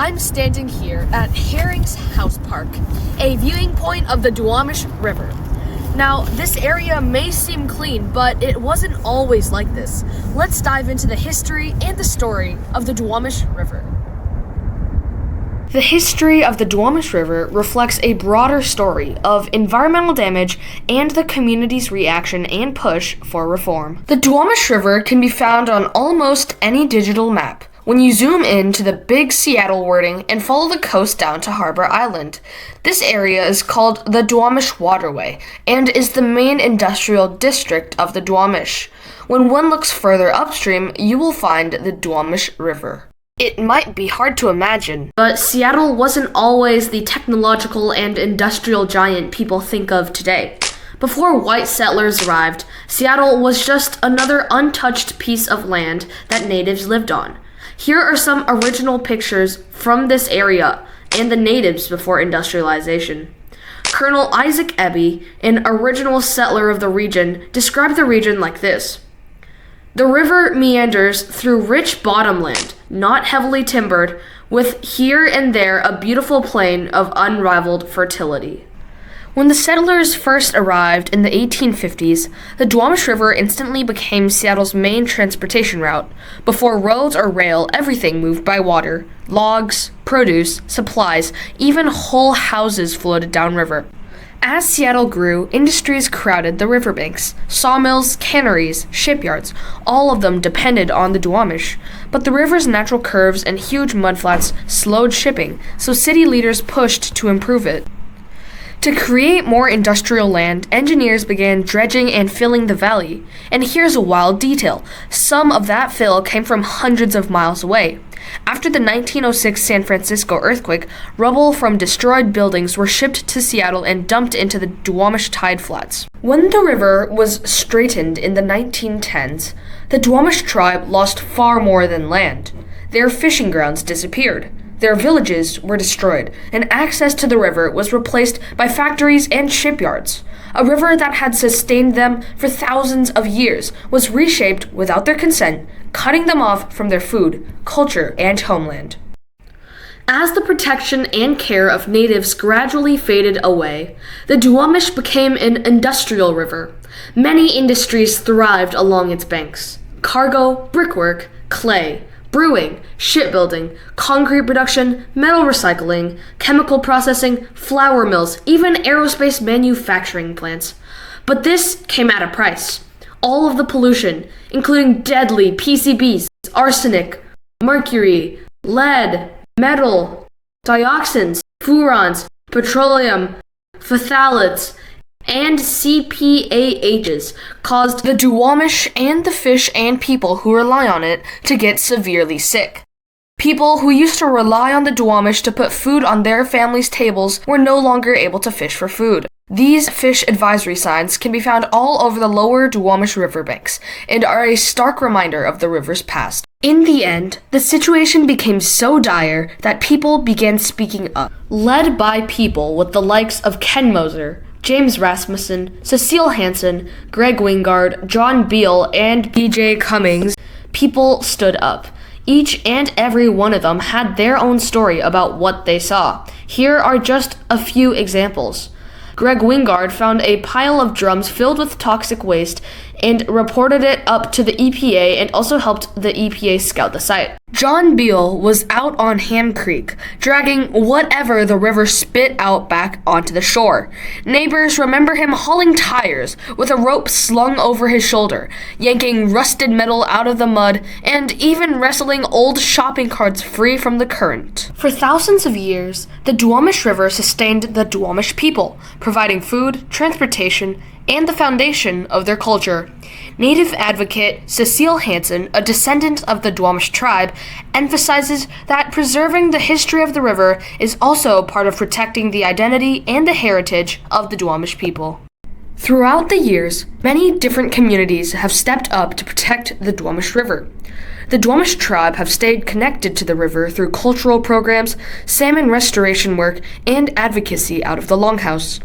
I'm standing here at Herring's House Park, a viewing point of the Duwamish River. Now, this area may seem clean, but it wasn't always like this. Let's dive into the history and the story of the Duwamish River. The history of the Duwamish River reflects a broader story of environmental damage and the community's reaction and push for reform. The Duwamish River can be found on almost any digital map when you zoom in to the big Seattle wording and follow the coast down to Harbor Island. This area is called the Duwamish Waterway and is the main industrial district of the Duwamish. When one looks further upstream, you will find the Duwamish River. It might be hard to imagine, but Seattle wasn't always the technological and industrial giant people think of today. Before white settlers arrived, Seattle was just another untouched piece of land that natives lived on. Here are some original pictures from this area and the natives before industrialization. Colonel Isaac Eby, an original settler of the region, described the region like this. The river meanders through rich bottomland, not heavily timbered, with here and there a beautiful plain of unrivaled fertility. When the settlers first arrived in the 1850s, the Duwamish River instantly became Seattle's main transportation route. Before roads or rail, everything moved by water. Logs, produce, supplies, even whole houses floated downriver. As Seattle grew, industries crowded the riverbanks. Sawmills, canneries, shipyards, all of them depended on the Duwamish. But the river's natural curves and huge mudflats slowed shipping, so city leaders pushed to improve it. To create more industrial land, engineers began dredging and filling the valley. And here's a wild detail. Some of that fill came from hundreds of miles away. After the 1906 San Francisco earthquake, rubble from destroyed buildings were shipped to Seattle and dumped into the Duwamish tide flats. When the river was straightened in the 1910s, the Duwamish tribe lost far more than land. Their fishing grounds disappeared. Their villages were destroyed, and access to the river was replaced by factories and shipyards. A river that had sustained them for thousands of years was reshaped without their consent, cutting them off from their food, culture, and homeland. As the protection and care of natives gradually faded away, the Duwamish became an industrial river. Many industries thrived along its banks. Cargo, brickwork, clay, brewing, shipbuilding, concrete production, metal recycling, chemical processing, flour mills, even aerospace manufacturing plants. But this came at a price. All of the pollution, including deadly PCBs, arsenic, mercury, lead, metal, dioxins, furans, petroleum, phthalates, and CPAHs caused the Duwamish and the fish and people who rely on it to get severely sick. People who used to rely on the Duwamish to put food on their families' tables were no longer able to fish for food. These fish advisory signs can be found all over the lower Duwamish riverbanks and are a stark reminder of the river's past. In the end, the situation became so dire that people began speaking up. Led by people with the likes of Ken Moser, James Rasmussen, Cecile Hansen, Greg Wingard, John Beal, and B.J. Cummings, people stood up. Each and every one of them had their own story about what they saw. Here are just a few examples. Greg Wingard found a pile of drums filled with toxic waste and reported it up to the EPA and also helped the EPA scout the site. John Beal was out on Ham Creek, dragging whatever the river spit out back onto the shore. Neighbors remember him hauling tires with a rope slung over his shoulder, yanking rusted metal out of the mud, and even wrestling old shopping carts free from the current. For thousands of years, the Duwamish River sustained the Duwamish people, providing food, transportation, and the foundation of their culture. Native advocate Cecile Hansen, a descendant of the Duwamish tribe, emphasizes that preserving the history of the river is also part of protecting the identity and the heritage of the Duwamish people. Throughout the years, many different communities have stepped up to protect the Duwamish River. The Duwamish tribe have stayed connected to the river through cultural programs, salmon restoration work, and advocacy out of the Longhouse.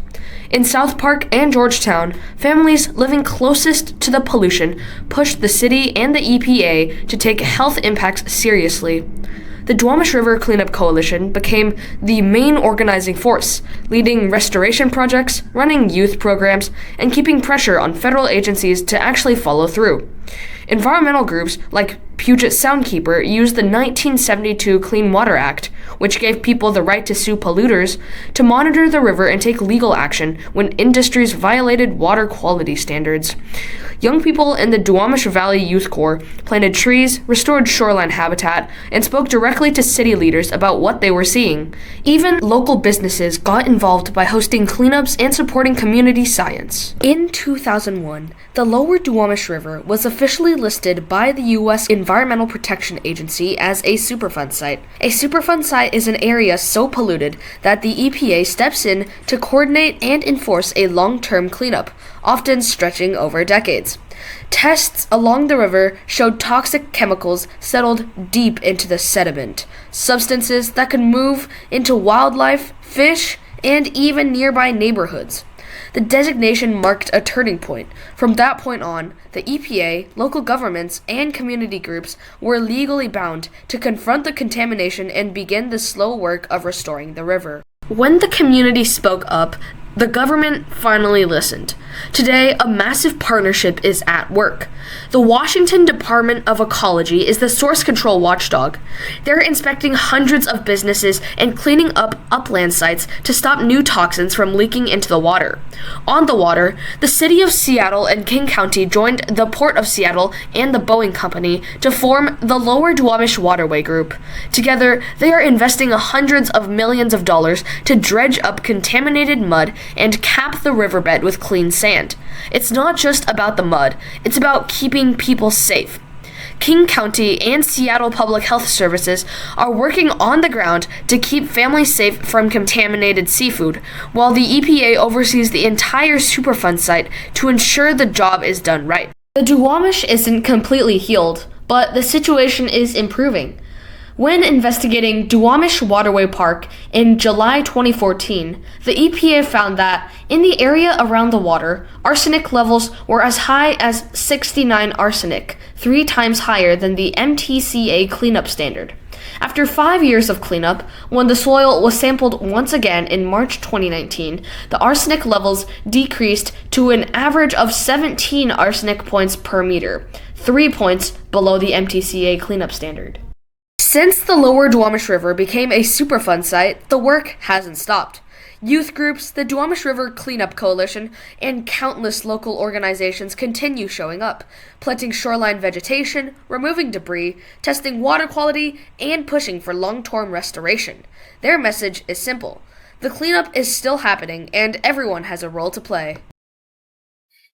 In South Park and Georgetown, families living closest to the pollution pushed the city and the EPA to take health impacts seriously. the Duwamish River Cleanup Coalition became the main organizing force, leading restoration projects, running youth programs, and keeping pressure on federal agencies to actually follow through. Environmental groups like Puget Soundkeeper used the 1972 Clean Water Act, which gave people the right to sue polluters, to monitor the river and take legal action when industries violated water quality standards. Young people in the Duwamish Valley Youth Corps planted trees, restored shoreline habitat, and spoke directly to city leaders about what they were seeing. Even local businesses got involved by hosting cleanups and supporting community science. In 2001, the lower Duwamish River was officially listed by the U.S. Environmental Protection Agency as a Superfund site. A Superfund site is an area so polluted that the EPA steps in to coordinate and enforce a long-term cleanup, often stretching over decades. Tests along the river showed toxic chemicals settled deep into the sediment, substances that could move into wildlife, fish, and even nearby neighborhoods. The designation marked a turning point. From that point on, the EPA, local governments, and community groups were legally bound to confront the contamination and begin the slow work of restoring the river. When the community spoke up, the government finally listened. Today, a massive partnership is at work. The Washington Department of Ecology is the source control watchdog. They're inspecting hundreds of businesses and cleaning up upland sites to stop new toxins from leaking into the water. On the water, the city of Seattle and King County joined the Port of Seattle and the Boeing Company to form the Lower Duwamish Waterway Group. Together, they are investing hundreds of millions of dollars to dredge up contaminated mud and cap the riverbed with clean sand. It's not just about the mud, it's about keeping people safe. King County and Seattle Public Health Services are working on the ground to keep families safe from contaminated seafood, while the EPA oversees the entire Superfund site to ensure the job is done right. The Duwamish isn't completely healed, but the situation is improving. When investigating Duwamish Waterway Park in July 2014, the EPA found that in the area around the water, arsenic levels were as high as 69 arsenic, 3 times higher than the MTCA cleanup standard. After 5 years of cleanup, when the soil was sampled once again in March 2019, the arsenic levels decreased to an average of 17 arsenic points per meter, 3 points below the MTCA cleanup standard. Since the lower Duwamish River became a Superfund site, the work hasn't stopped. Youth groups, the Duwamish River Cleanup Coalition, and countless local organizations continue showing up, planting shoreline vegetation, removing debris, testing water quality, and pushing for long-term restoration. Their message is simple. The cleanup is still happening, and everyone has a role to play.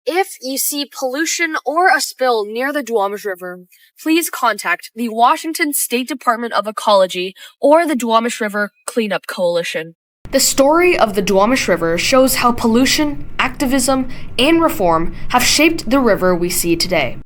If you see pollution or a spill near the Duwamish River, please contact the Washington State Department of Ecology or the Duwamish River Cleanup Coalition. The story of the Duwamish River shows how pollution, activism, and reform have shaped the river we see today.